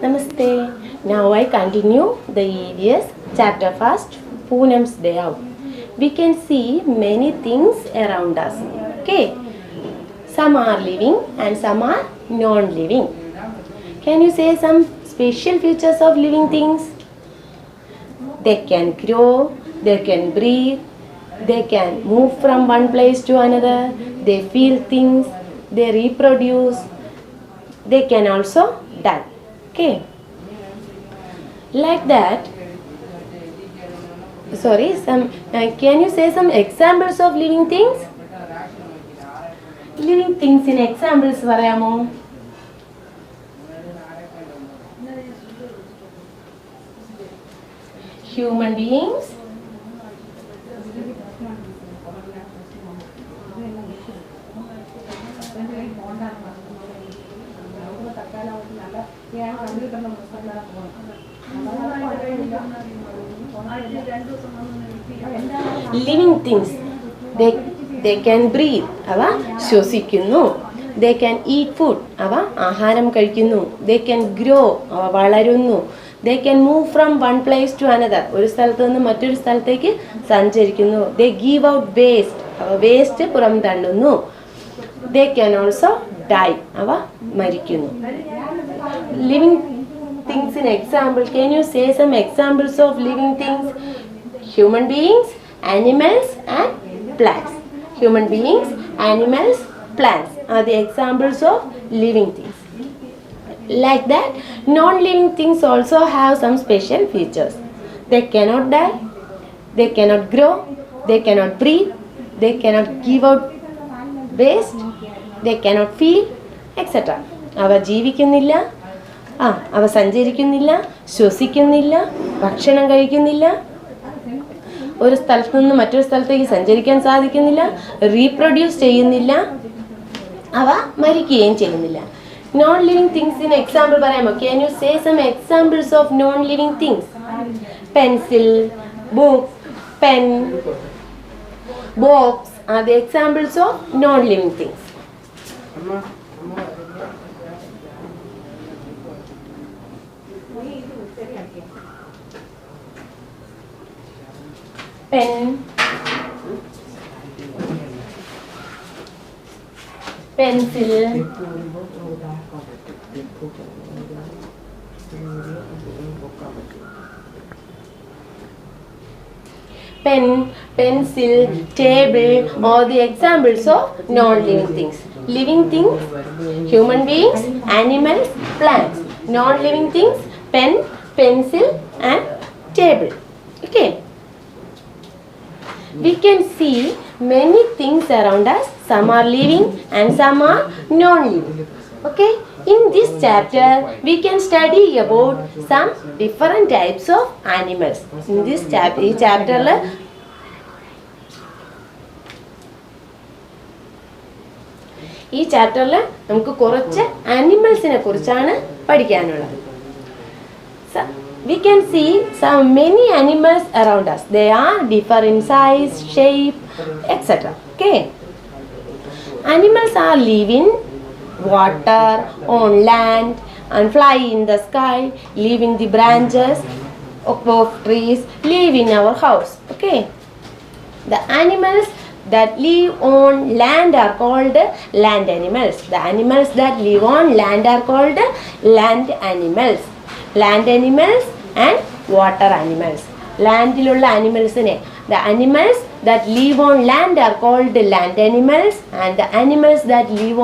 Namaste. Now I continue the EVS chapter first, Poonam's Day Out. We can see many things around us. Okay. Some are living and some are non-living. Can you say some special features of living things? They can grow, they can breathe, they can move from one place to another, they feel things, they reproduce, they can also die. Okay. Like that. Can you say some examples of living things? Living things in examples പറയാമോ? Human beings, living things, they can breathe, അവ ശ്വസിക്കുന്നു. They can eat food, അവ ആഹാരം കഴിക്കുന്നു. They can grow, അവ വളരുന്നു. They can move from one place to another, ഒരു സ്ഥലത്ത് നിന്ന് മറ്റൊരു സ്ഥലത്തേക്ക് സഞ്ചരിക്കുന്നു. They give out waste, അവ വേസ്റ്റ് പുറം തള്ളുന്നു. They can also die, അവ മരിക്കുന്നു. Living things in example, can you say some examples of living things? Human beings, animals and plants. Human beings, animals, plants are the examples of living things. Like that, non-living things also have some special features. They cannot die, they cannot grow, they cannot breathe, they cannot give out waste, they cannot feel, etc. അവ ജീവിക്കുന്നില്ല, അവ സഞ്ചരിക്കുന്നില്ല, ശ്വസിക്കുന്നില്ല, ഭക്ഷണം കഴിക്കുന്നില്ല, ഒരു സ്ഥലത്ത് നിന്ന് മറ്റൊരു സ്ഥലത്തേക്ക് സഞ്ചരിക്കാൻ സാധിക്കുന്നില്ല, റീപ്രൊഡ്യൂസ് ചെയ്യുന്നില്ല, അവ മരിക്കുകയും ചെയ്യുന്നില്ല. നോൺ ലിവിങ് തിങ്സിന് എക്സാമ്പിൾ പറയാമോ? Can you say some examples of non living things? Pencil, book, pen, box are the examples of non living things. Pen, pencil, pen, pencil, table are the examples of non-living things. Living things, human beings, animals, plants. Non-living things, pen, pencil and table. Okay. We can see many things around us. Some are living and some are non-living. Okay. In this chapter, we can study about some different types of animals. In this chapter, ഈ ചാപ്റ്ററിൽ നമുക്ക് കുറച്ച് ആനിമൽസിനെ കുറിച്ചാണ് പഠിക്കാനുള്ളത്. We can see many animals around us. They are differ in size, shape, etc. Okay. Animals are live in water, on land, and fly in the sky, live in the branches of trees, live in our house. Okay. The animals that live on land are called land animals. The animals that live on land are called land animals. Land animals and water animals. Landillulla animalsine, the animals that live on land are called land animals, and the animals that live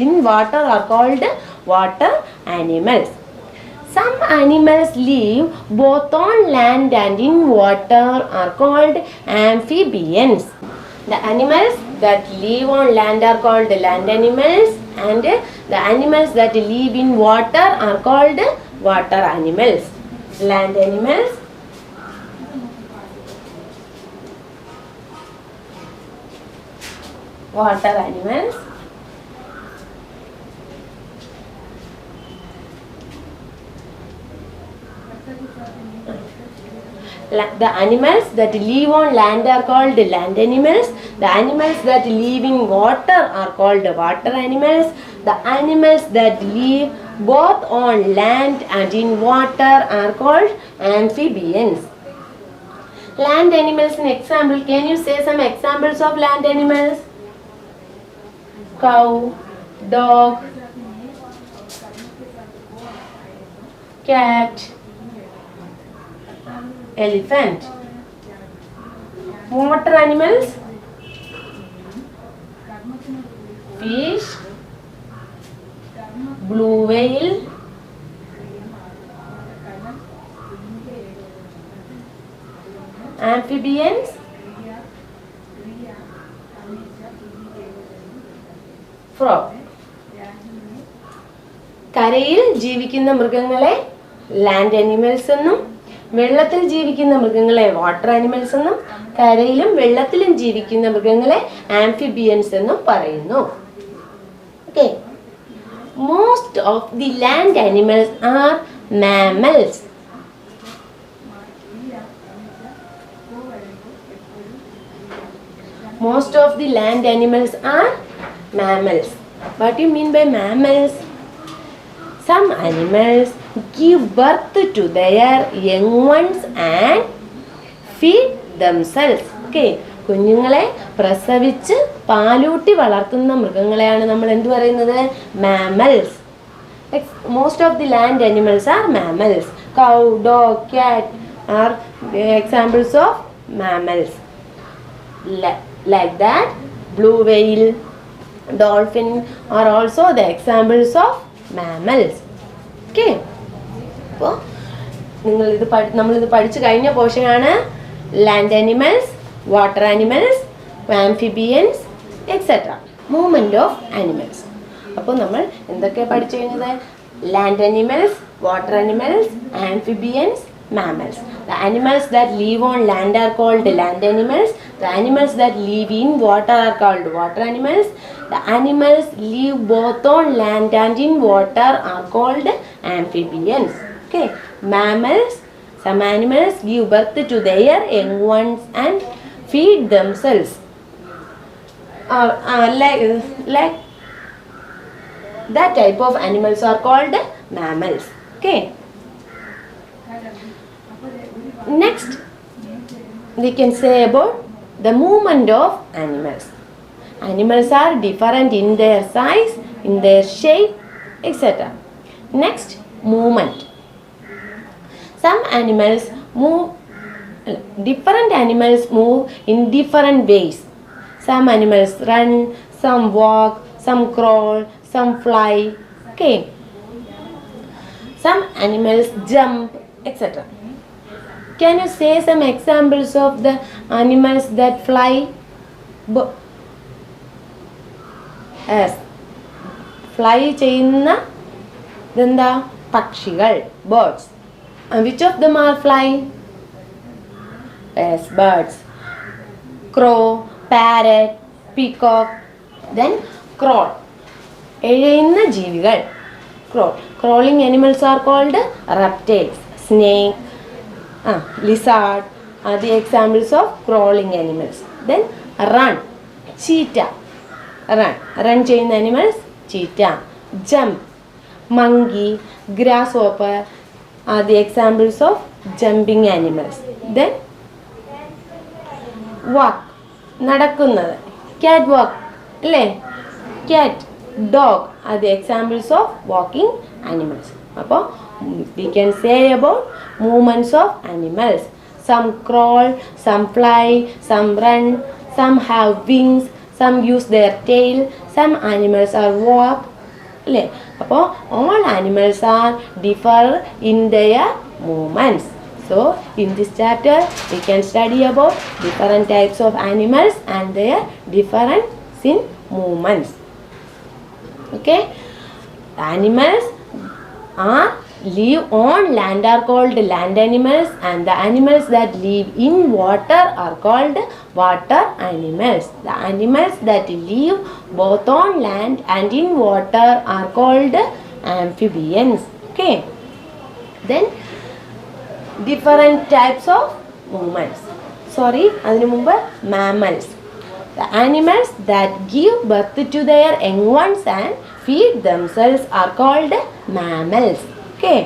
in water are called water animals. Some animals live both on land and in water are called amphibians. The animals that live on land are called land animals, and the animals that live in water are called water animals. Land animals, water animals, the animals that live on land are called land animals. The animals that live in water are called water animals. The animals that live both on land and in water are called amphibians. Land animals in example. Can you say some examples of land animals? Cow, dog, cat, elephant. Water animals, fish, blue whale, amphibians, frog. കരയിൽ ജീവിക്കുന്ന മൃഗങ്ങളെ land animals എന്നും വെള്ളത്തിൽ ജീവിക്കുന്ന മൃഗങ്ങളെ water animals എന്നും കരയിലും വെള്ളത്തിലും ജീവിക്കുന്ന മൃഗങ്ങളെ ആംഫിബിയൻസ് എന്നും പറയുന്നു. Okay. Most of the land animals R mammals. Most of the land animals are mammals. What do you mean by mammals? Some animals give birth to their young ones and feed themselves. Okay. കുഞ്ഞുങ്ങളെ പ്രസവിച്ച് പാലൂട്ടി വളർത്തുന്ന മൃഗങ്ങളെയാണ് നമ്മൾ എന്ത് പറയുന്നത്? mammals. Most of the land animals are mammals. Cow, dog, cat are examples of mammals. Like that, blue whale, dolphin are also the examples of mammals. Okay. അപ്പോൾ നമ്മളിത് പഠിച്ചു കഴിഞ്ഞ പോർഷനാണ് land animals, water animals, amphibians etcetera. Movement of animals. അപ്പോൾ നമ്മൾ എന്തൊക്കെ പഠിച്ചു കഴിഞ്ഞത്? Land animals, water animals, amphibians, mammals. The animals that live on land are called land animals. The animals that live in water are called water animals. The animals live both on land and in water are called amphibians. Okay. Mammals, some animals give birth to their young ones and feed themselves. Like that type of animals are called mammals. Okay. Next, we can say about the movement of animals. Animals are different in their size, in their shape, etc. Next, movement. Some animals move, different animals move in different ways. Some animals run, some walk, some crawl, some fly. Okay. Some animals jump, etc. Can you say some examples of the animals that fly? Yes. Fly ചെയ്യുന്ന ഇതെന്താ? പക്ഷികൾ, birds. And which of them are flying? Yes, birds. Crow, parrot, peacock. Then crawl. എഴയുന്ന ജീവികൾ. Crawl. Crawling animals are called reptiles. Snake, lizard are the examples of crawling animals. Then run, cheetah. Run ചെയ്യുന്ന animals, cheetah. Jump, monkey, grasshopper are the examples of jumping animals. Then walk, നടക്കുന്നത്, cat walk, അല്ലേ? Cat, dog are the examples of walking animals. അപ്പോൾ we can say about movements of animals. Some crawl, some fly, some run, some have wings, some use their tail, some animals are walk. അല്ലേ? അപ്പോൾ all animals are differ in their movements. So in this chapter we can study about different types of animals and their difference in movements. Okay. Animals are live on land are called land animals, and the animals that live in water are called water animals. The animals that live both on land and in water are called amphibians. Okay. Then different types of movements. അതിനു മുമ്പ് mammals. The animals that give birth to their young ones and feed themselves are called mammals. Okay.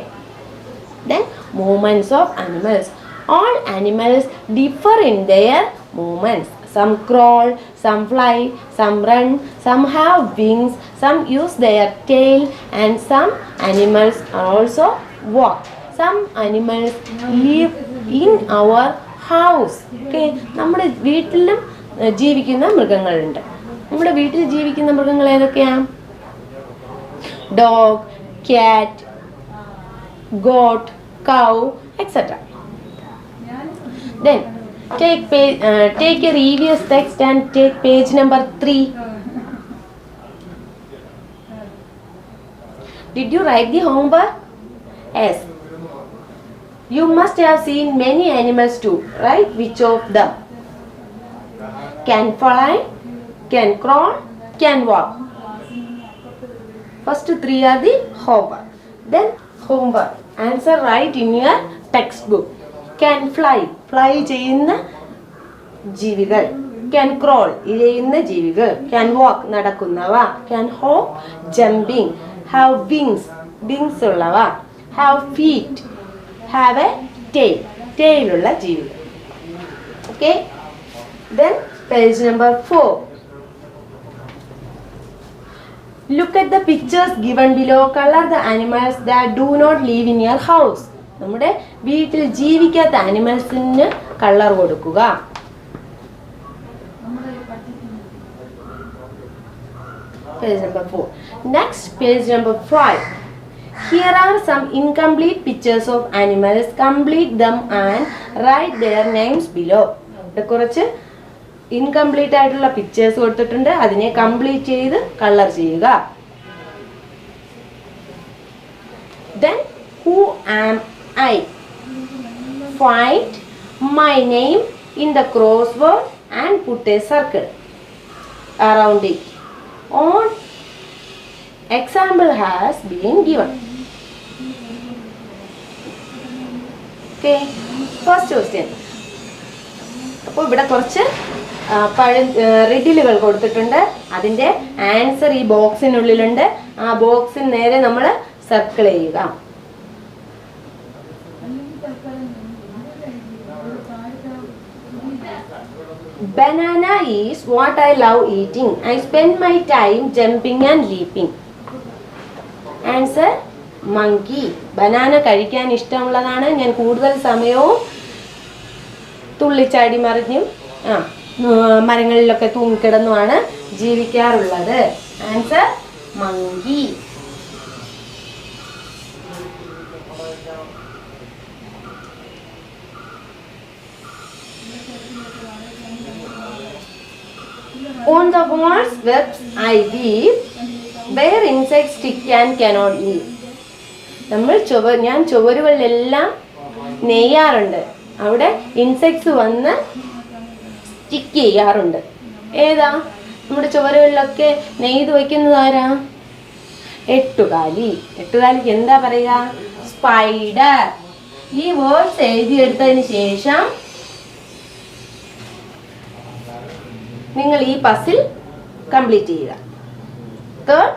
Then movements of animals. All animals differ in their movements. Some crawl, some fly, some run, some have wings, some use their tail, and some animals also walk. Some animals live in our house. Okay. നമ്മുടെ വീട്ടിലും ജീവിക്കുന്ന മൃഗങ്ങളുണ്ട്. നമ്മുടെ വീട്ടിൽ ജീവിക്കുന്ന മൃഗങ്ങൾ ഏതൊക്കെയാണ്? Dog, cat, goat, cow, etc. Then take your EVS text and take page number 3. Did you write the homework? Yes. You must have seen many animals too, right? Which of them can fly, can crawl, can walk? First 3 are the homework. Then homework. Answer right in your textbook. Can fly, fly ചെയ്യുന്ന ജീവികൾ. Can crawl, ഇഴയുന്ന ജീവികൾ. Can walk, നടക്കുന്നവ. Can hop, jumping. Have wings, wings ഉള്ളവ. Have feet, have a tail, tail ഉള്ള ജീവികൾ. Okay. Then page number 4. Look at the pictures given below. Color the animals that do not live in your house. നമ്മുടെ വീട്ടിൽ ജീവിക്കാത്ത ആനിമൽസിന് colour കൊടുക്കുക. Page number 4. Next, page number 5. Here are some incomplete pictures of animals. Complete them and write their names below. ഇവിടെ കുറച്ച് incomplete ആയിട്ടുള്ള pictures കൊടുത്തിട്ടുണ്ട്. അതിനെ complete ചെയ്ത് colour ചെയ്യുക. Then who am I? Find my name in the crossword and put a circle around it. On example has been given. Okay. First question. അപ്പോൾ ഇവിടെ കുറച്ച് റിഡിലുകൾ കൊടുത്തിട്ടുണ്ട്. അതിൻ്റെ ആൻസർ ഈ ബോക്സിനുള്ളിലുണ്ട്. ആ ബോക്സിന് നേരെ നമ്മൾ സർക്കിൾ ചെയ്യുക. Banana is what I love eating. I spend my time jumping and leaping. Answer monkey. Banana കഴിക്കാൻ ഇഷ്ടമുള്ളതാണ്. ഞാൻ കൂടുതൽ സമയവും തുള്ളിച്ചാടി മറിഞ്ഞും മരങ്ങളിലൊക്കെ തൂങ്ങിക്കിടന്നുമാണ് ജീവിക്കാറുള്ളത്. Answer monkey. On the walls webs I weave, where insects stick and cannot live. ഞാൻ ചുവരുകളിലെല്ലാം നെയ്യാറുണ്ട്. അവിടെ ഇൻസെക്ട്സ് വന്ന് സ്റ്റിക്ക് ചെയ്യാറുണ്ട്. ഏതാ? നമ്മുടെ ചുവരുകളിലൊക്കെ നെയ്ത് വയ്ക്കുന്നത് ആരാ? എട്ടുകാലി. എട്ടുകാലിക്ക് എന്താ പറയുക? സ്പൈഡർ. ഈ വേർഡ്സ് എഴുതിയെടുത്തതിന് ശേഷം നിങ്ങൾ ഈ പസിൽ കംപ്ലീറ്റ് ചെയ്യുക. Third,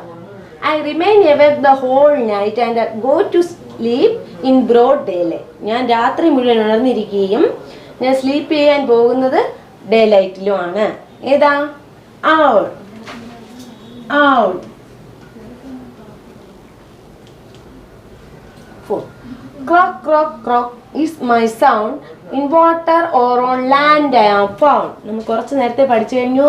I remain awake the whole night and go to sleep in broad daylight. ഞാൻ രാത്രി മുഴുവൻ ഉണർന്നിരിക്കുകയും ഞാൻ സ്ലീപ്പ് ചെയ്യാൻ പോകുന്നത് ഡേ ലൈറ്റിലുമാണ്. ഏതാ? Owl. Owl. 4. Croak, croak, croak is my sound. In water or on land I am found. നമ്മൾ കുറച്ച് നേരത്തെ പഠിച്ചു കഴിഞ്ഞു.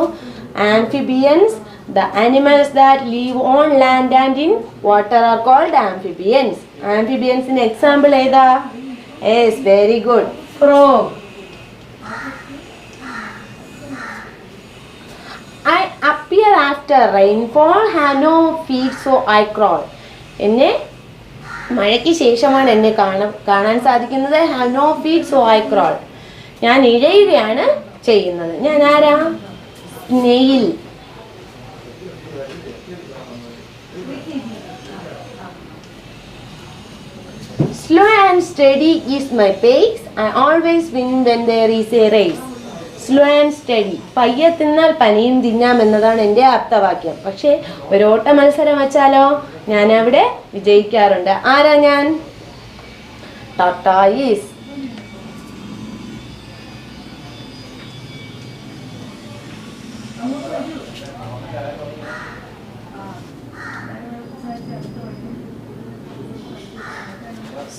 Amphibians, the animals that live on land and in water are called amphibians. Amphibians-ന് example ഏതാ? Yes, very good. Frog. I appear after rainfall, have no feet so I crawl. എന്നെ മഴയ്ക്ക് ശേഷമാണ് എന്നെ കാണാൻ സാധിക്കുന്നത്. have no feet so I crawl. ഞാൻ ഇഴയുകയാണ് ചെയ്യുന്നത്. ഞാൻ ആരാ? Snail. Slow and steady is my pace. I always win when there is a race. Slow and study. പയ്യെ തിന്നാൽ പനിയും തിന്നാം എന്നതാണ് എൻ്റെ ആപ്തവാക്യം. പക്ഷേ ഒരു ഓട്ട മത്സരം വെച്ചാലോ ഞാൻ അവിടെ വിജയിക്കാറുണ്ട്. ആരാ ഞാൻ? ടോർട്ടോയിസ്.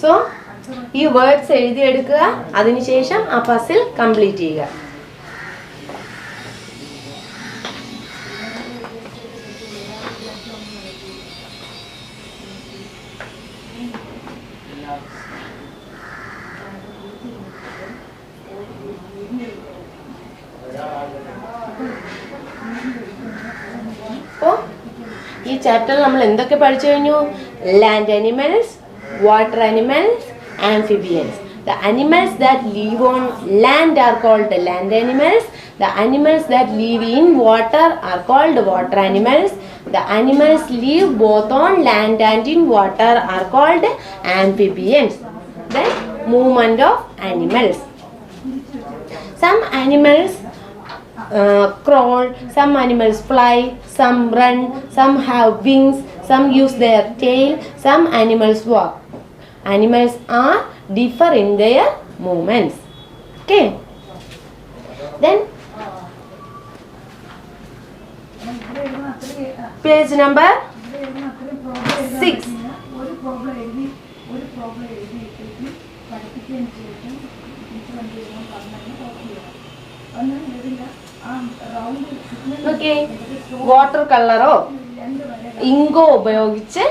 സോ ഈ വേർഡ്സ് എഴുതിയെടുക്കുക, അതിനുശേഷം ആ പസിൽ കംപ്ലീറ്റ് ചെയ്യുക. അപ്പോൾ ഈ ചാപ്റ്ററിൽ നമ്മൾ എന്തൊക്കെ പഠിച്ചു കഴിഞ്ഞു? Land animals, water animals, amphibians. The animals that live on land are called land animals. The animals that live in water are called water animals. The animals live both on land and in water are called amphibians. Then movement of animals. Some animals crawl, some animals fly, some run, some have wings, some use their tail, some animals walk. Animals are differ in their movements. Okay. Then page number 6. Okay. Water കളറോ ഇങ്കോ ഉപയോഗിച്ച്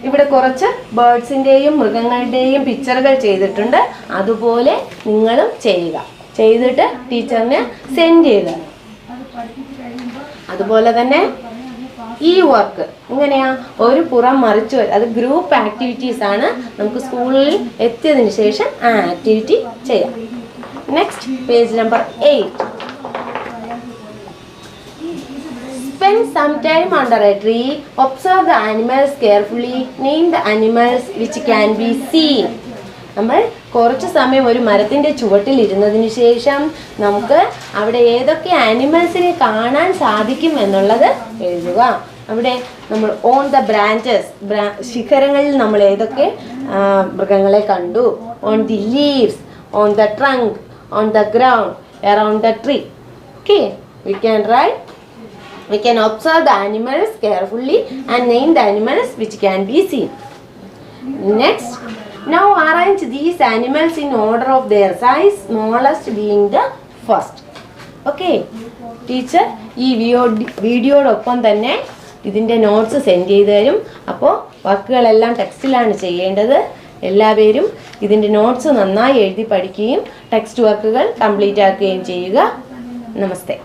ഇവിടെ കുറച്ച് ബേർഡ്സിൻ്റെയും മൃഗങ്ങളുടെയും പിക്ചറുകൾ ചെയ്തിട്ടുണ്ട്. അതുപോലെ നിങ്ങളും ചെയ്യുക. ചെയ്തിട്ട് ടീച്ചറിന് സെൻഡ് ചെയ്യുക. അതുപോലെ തന്നെ ഈ വർക്ക് ഇങ്ങനെയാ, ഒരു പുറം മറിച്ച് അത് ഗ്രൂപ്പ് ആക്ടിവിറ്റീസ് ആണ്. നമുക്ക് സ്കൂളിൽ എത്തിയതിന് ശേഷം ആ ആക്ടിവിറ്റി ചെയ്യാം. Next page number 8. Spend some time under a tree, observe the animals carefully, name the animals which can be seen. നമ്മൾ കുറച്ച് സമയം ഒരു മരത്തിൻ്റെ ചുവട്ടിൽ ഇരുന്നതിന് ശേഷം നമുക്ക് അവിടെ ഏതൊക്കെ ആനിമൽസിനെ കാണാൻ സാധിക്കും എന്നുള്ളത് എഴുതുക. അവിടെ നമ്മൾ ഓൺ ദ ബ്രാഞ്ചസ്, ശിഖരങ്ങളിൽ നമ്മൾ ഏതൊക്കെ മൃഗങ്ങളെ കണ്ടു. On the leaves, on the trunk, on the ground, around the tree. Okay, we can write. We can observe the animals carefully and name the animals which can be seen. Next, now arrange these animals in order of their size, smallest being the first. Okay, teacher ഈ വീഡിയോടൊപ്പം തന്നെ ഇതിൻ്റെ notes send ചെയ്ത് തരും. അപ്പോൾ വർക്കുകളെല്ലാം ടെക്സ്റ്റിലാണ് ചെയ്യേണ്ടത്. എല്ലാവരും ഇതിൻ്റെ notes നന്നായി എഴുതി പഠിക്കുകയും ടെക്സ്റ്റ് വർക്കുകൾ കംപ്ലീറ്റ് ആക്കുകയും ചെയ്യുക. നമസ്തേ.